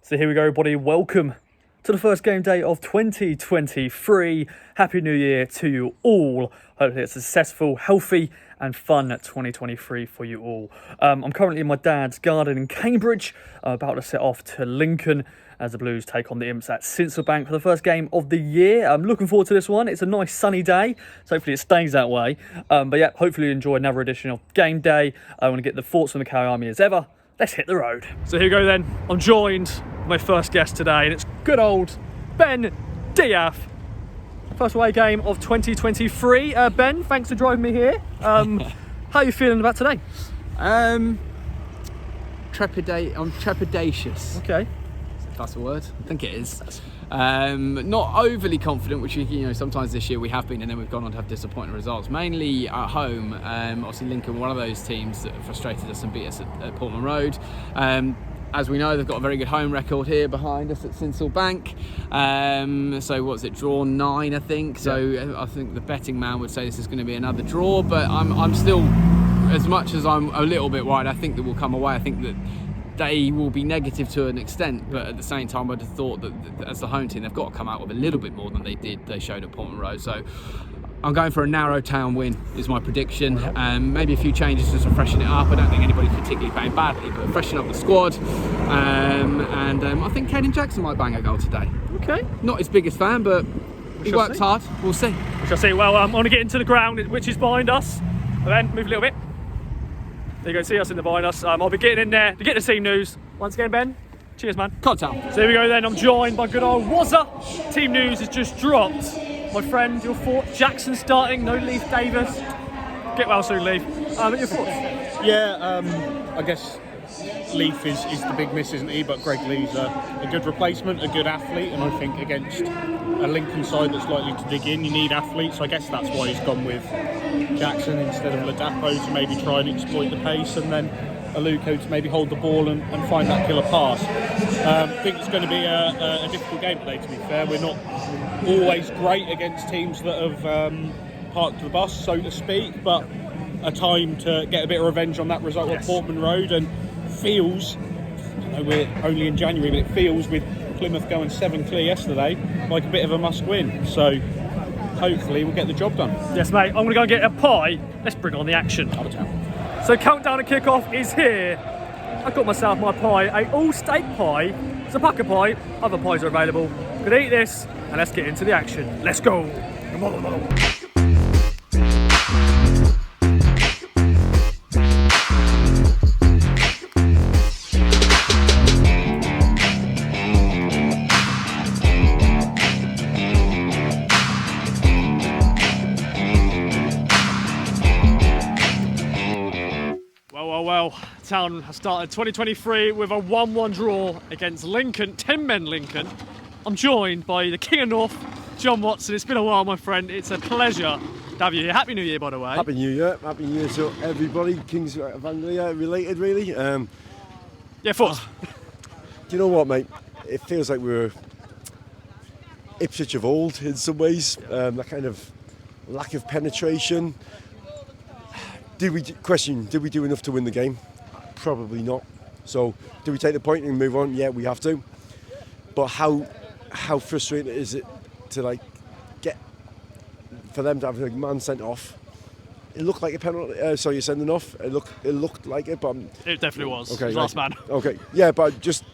So here we go, everybody. Welcome to the first game day of 2023. Happy New Year to you all. Hopefully it's a successful, healthy and fun 2023 for you all. I'm currently in my dad's garden in Cambridge. I'm about to set off to Lincoln as the Blues take on the Imps at Bank for the first game of the year. I'm looking forward to this one. It's a nice sunny day, so hopefully it stays that way. But yeah, hopefully you enjoy another edition of Game Day. I want to get the thoughts from the Carry Army as ever. Let's hit the road. So here we go then. I'm joined by my first guest today, and it's good old Ben Diaf. First away game of 2023. Ben, thanks for driving me here. How are you feeling about today? I'm trepidatious. Okay. If that's a word. I think it is. Not overly confident, which sometimes this year we have been, and then we've gone on to have disappointing results. Mainly at home. Obviously Lincoln, one of those teams that frustrated us and beat us at Portman Road. As we know, they've got a very good home record here behind us at Bank. So what's it, draw 9, I think. So yeah. I think the betting man would say this is going to be another draw, but I'm still, as much as I'm a little bit worried, I think that we'll come away. I think that they will be negative to an extent, but at the same time I'd have thought that as the home team they've got to come out with a little bit more than they showed at Portman Road. So I'm going for a narrow town win is my prediction. Maybe a few changes just to freshen it up. I don't think anybody's particularly playing badly, but freshen up the squad. I think Caden Jackson might bang a goal today. Okay. Not his biggest fan, but he works hard. We'll see. We shall see. Well, I'm going to get into the ground, which is behind us. And then move a little bit. There you go, see us in the behind us. I'll be getting in there to get the team news. Once again, Ben, cheers, man. Contact. So here we go then. I'm joined by good old Wazza. Team news has just dropped. My friend, your thoughts? Jackson starting, no Leaf Davis. Get well soon, Leaf. Your thoughts? Yeah, I guess Leaf is the big miss, isn't he? But Greg Lee's a good replacement, a good athlete, and I think against a Lincoln side that's likely to dig in, you need athletes. So I guess that's why he's gone with Jackson instead of Ladapo to maybe try and exploit the pace, and then Aluko to maybe hold the ball and find that killer pass. I think it's going to be a difficult game today, to be fair. We're not always great against teams that have parked the bus, so to speak, but a time to get a bit of revenge on that result at Portman Road, and feels, I know we're only in January, but it feels with Plymouth going 7 clear yesterday like a bit of a must win. So hopefully we'll get the job done. Yes, mate. I'm going to go and get a pie. Let's bring on the action. So countdown to kickoff is here. I got myself my pie, a all-steak pie. It's a pucker pie. Other pies are available. Gonna eat this and let's get into the action. Let's go. Well, Town has started 2023 with a 1-1 draw against Lincoln, 10-men Lincoln. I'm joined by the King of North, John Watson. It's been a while, my friend. It's a pleasure to have you here. Happy New Year, by the way. Happy New Year. Happy New Year to everybody. Kings of Anglia related, really. Thoughts? Do you know what, mate? It feels like we're Ipswich of old in some ways. That kind of lack of penetration. Did we do enough to win the game? Probably not. So, do we take the point and move on? Yeah, we have to. But how frustrating is it to get for them to have a man sent off? It looked like a penalty. So you're sending off. It looked like it, but it definitely was. Okay, last man. Okay, yeah, but just.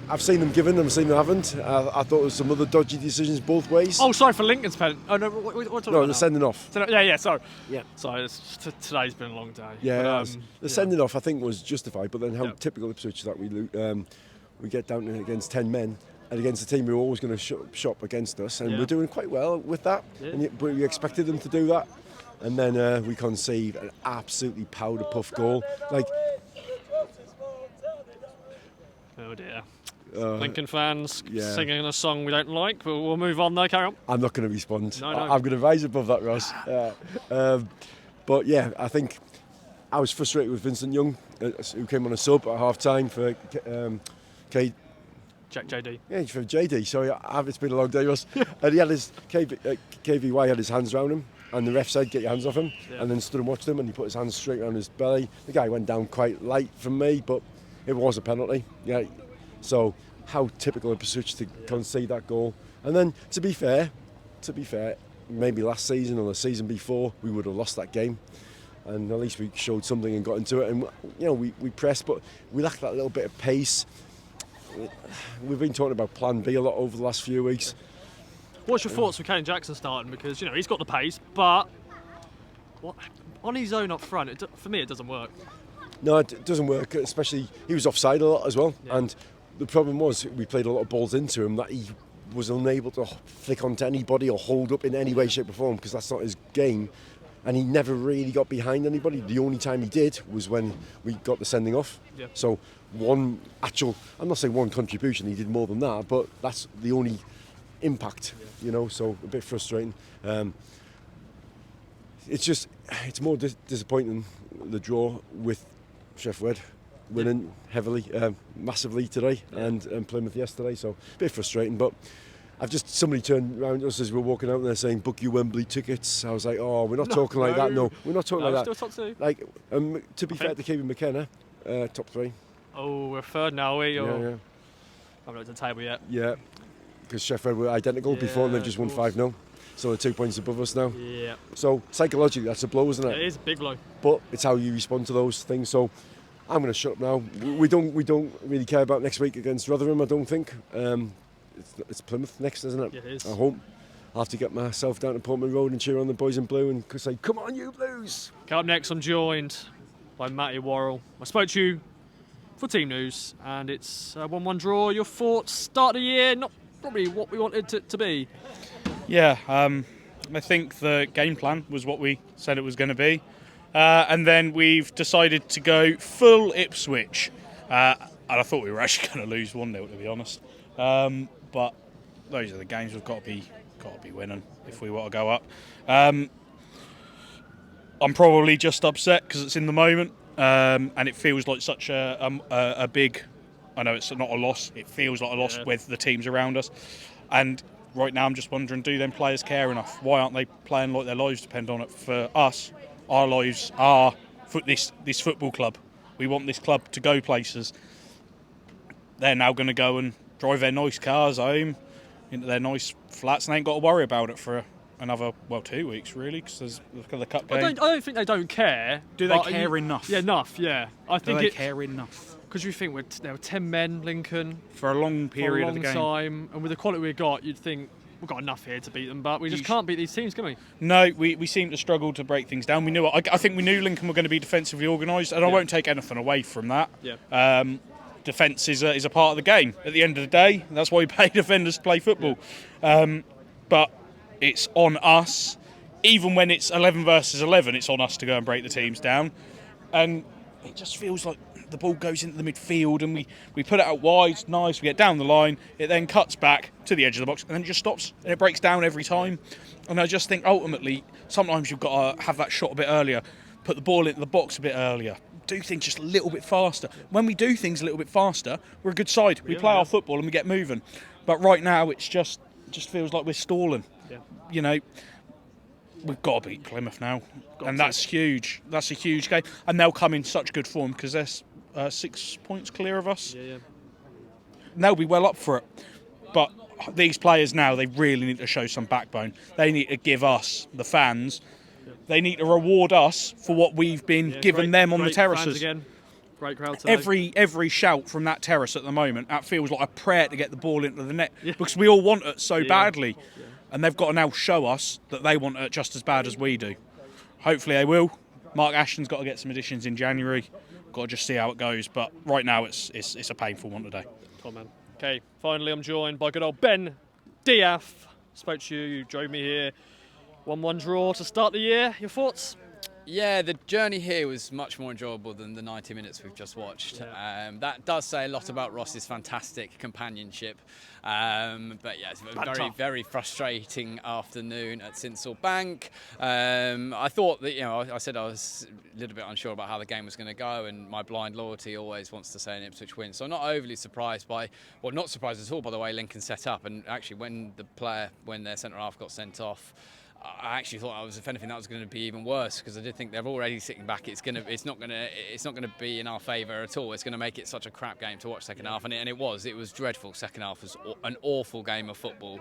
I've seen them given, I've seen them haven't. I thought there was some other dodgy decisions both ways. Oh, sorry for Lincoln's penalty. Oh no, what no, they're sending off. Yeah, sorry. Yeah. Sorry, today's been a long day. Yeah, but, the sending off I think was justified, but then how typical Ipswich that we get down against 10 men and against a team who are always going to shop against us, and we're doing quite well with that. Yeah. But we expected them to do that, and then we concede an absolutely powder puff goal. Oh dear. Lincoln fans singing a song we don't like, but we'll move on though, carry on. I'm not going to respond. No. I'm going to rise above that, Ross. But yeah, I think I was frustrated with Vincent Young, who came on a sub at half time for JD. Yeah, for JD. Sorry, it's been a long day, Ross. And he had his KVY had his hands around him, and the ref said, "Get your hands off him," and then stood and watched him, and he put his hands straight around his belly. The guy went down quite light from me, but it was a penalty. Yeah, So how typical of Ipswich to concede that goal. And then to be fair, maybe last season or the season before we would have lost that game. And at least we showed something and got into it. And we pressed, but we lacked that little bit of pace. We've been talking about Plan B a lot over the last few weeks. What's your thoughts with Kane Jackson starting? Because he's got the pace, but on his own up front, for me it doesn't work. No, it doesn't work. Especially he was offside a lot as well, and the problem was we played a lot of balls into him that he was unable to flick onto anybody or hold up in any way, shape or form, because that's not his game. And he never really got behind anybody. The only time he did was when we got the sending off. Yeah. So I'm not saying one contribution, he did more than that, but that's the only impact, so a bit frustrating. It's more disappointing, the draw with Sheffield winning heavily, massively today, and Plymouth yesterday, so a bit frustrating, but somebody turned around us as we were walking out there saying, book your Wembley tickets. I was like, we're not talking like that. No, we're not talking like that. Still top two. Like, to be fair to Kevin McKenna, top three. Oh, we're third now, are we? Yeah. I haven't looked at the table yet. Yeah, because Sheffield were identical before and they've just won 5-0. So they're 2 points above us now. Yeah. So psychologically, that's a blow, isn't it? It is a big blow. But it's how you respond to those things. So I'm going to shut up now. We don't really care about next week against Rotherham, I don't think. It's Plymouth next, isn't it? Yeah, it is. I hope. I'll have to get myself down to Portman Road and cheer on the boys in blue and say, come on, you Blues! Coming up next, I'm joined by Matty Worrell. I spoke to you for team news, and it's a 1-1 draw. Your thoughts, start of the year, not probably what we wanted it to be. Yeah, I think the game plan was what we said it was going to be. And then we've decided to go full Ipswich. And I thought we were actually going to lose 1-0, to be honest. But those are the games we've got to be winning if we want to go up. I'm probably just upset because it's in the moment, and it feels like such a big. I know it's not a loss. It feels like a loss with the teams around us, and right now I'm just wondering: do them players care enough? Why aren't they playing like their lives depend on it? For us, our lives are for this football club. We want this club to go places. They're now going to go and drive their nice cars home into their nice flats and they ain't got to worry about it for another 2 weeks really, because there's the cup game. I don't think they don't care. Do they care enough? Yeah, enough. Yeah, I think they care enough? Because you think there were 10 men, Lincoln, for a long period for a of the game. time, and with the quality we've got, you'd think we've got enough here to beat them, but we just can't beat these teams, can we? No, we seem to struggle to break things down. We knew I think we knew Lincoln were going to be defensively organised, and I won't take anything away from that. Yeah. Defence is a part of the game. At the end of the day, that's why we pay defenders to play football. But it's on us. Even when it's 11 versus 11, it's on us to go and break the teams down. And it just feels like the ball goes into the midfield and we put it out wide, nice, we get down the line, it then cuts back to the edge of the box and then it just stops and it breaks down every time. And I just think ultimately, sometimes you've got to have that shot a bit earlier, put the ball into the box a bit earlier, do things just a little bit faster. When we do things a little bit faster, we're a good side. We play our football and we get moving. But right now, it's just feels like we're stalling. Yeah. We've got to beat Plymouth now, that's huge. That's a huge game, and they'll come in such good form because they're 6 points clear of us. Yeah. They'll be well up for it. But these players now, they really need to show some backbone. They need to give us, the fans. They need to reward us for what we've been giving them on the terraces. Again. Great crowd today. Every shout from that terrace at the moment, that feels like a prayer to get the ball into the net because we all want it so badly. Yeah. And they've got to now show us that they want it just as bad as we do. Hopefully they will. Mark Ashton's got to get some additions in January. Got to just see how it goes. But right now it's a painful one today. Come on, man. Okay, finally I'm joined by good old Ben Diaf. Spoke to you, you drove me here. 1-1 draw to start the year. Your thoughts? Yeah, the journey here was much more enjoyable than the 90 minutes we've just watched. Yeah. That does say a lot about Ross's fantastic companionship. But yeah, it's a very, very frustrating afternoon at Sinsel Bank. I thought that, I said I was a little bit unsure about how the game was going to go, and my blind loyalty always wants to say an Ipswich win. So I'm not overly surprised not surprised at all by the way Lincoln set up. And actually, when their centre half got sent off, I actually thought if anything, that was going to be even worse, because I did think they're already sitting back. It's not going to be in our favour at all. It's going to make it such a crap game to watch second half, and it was dreadful. Second half was an awful game of football.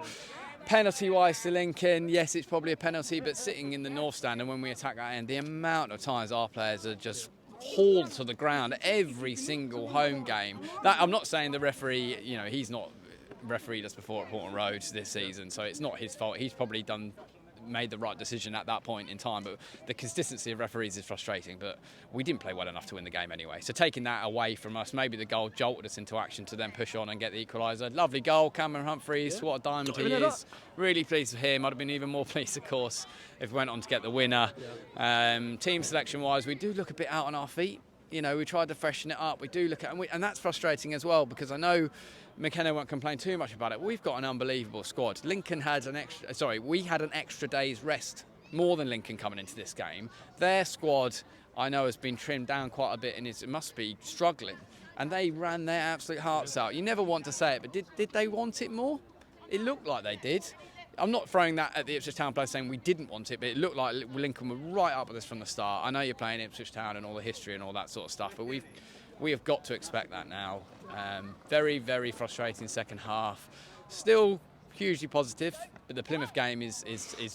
Penalty-wise to Lincoln, yes, it's probably a penalty, but sitting in the north stand, and when we attack that end, the amount of times our players are just hauled to the ground every single home game. That, I'm not saying the referee, he's not refereed us before at Portland Road this season, so it's not his fault. He's probably made the right decision at that point in time, but the consistency of referees is frustrating. But we didn't play well enough to win the game anyway, so taking that away from us, maybe the goal jolted us into action to then push on and get the equaliser. Lovely goal, Cameron Humphreys, what a diamond he is. Really pleased with him. I'd have been even more pleased, of course, if we went on to get the winner. Team selection wise, we do look a bit out on our feet. We tried to freshen it up. We do look at, and that's frustrating as well, because I know McKenna won't complain too much about it. We've got an unbelievable squad. Lincoln had we had an extra day's rest, more than Lincoln coming into this game. Their squad, I know, has been trimmed down quite a bit and it must be struggling. And they ran their absolute hearts out. You never want to say it, but did they want it more? It looked like they did. I'm not throwing that at the Ipswich Town players saying we didn't want it, but it looked like Lincoln were right up with us from the start. I know you're playing Ipswich Town and all the history and all that sort of stuff, but we have got to expect that now. Very, very frustrating second half. Still hugely positive, but the Plymouth game is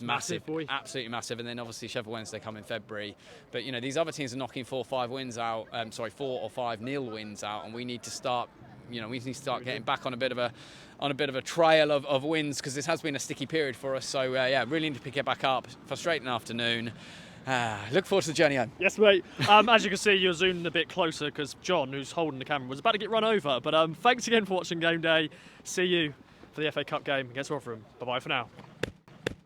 massive, absolutely massive. And then obviously Sheffield Wednesday come in February. But these other teams are knocking 4 or 5 nil wins out, and we need to start. We need to start getting back on a bit of a trail of wins, because this has been a sticky period for us. So really need to pick it back up. Frustrating afternoon. Look forward to the journey home. Yes, mate. As you can see, you're zooming a bit closer because John, who's holding the camera, was about to get run over. But thanks again for watching Game Day. See you for the FA Cup game against Rotherham. Bye-bye for now.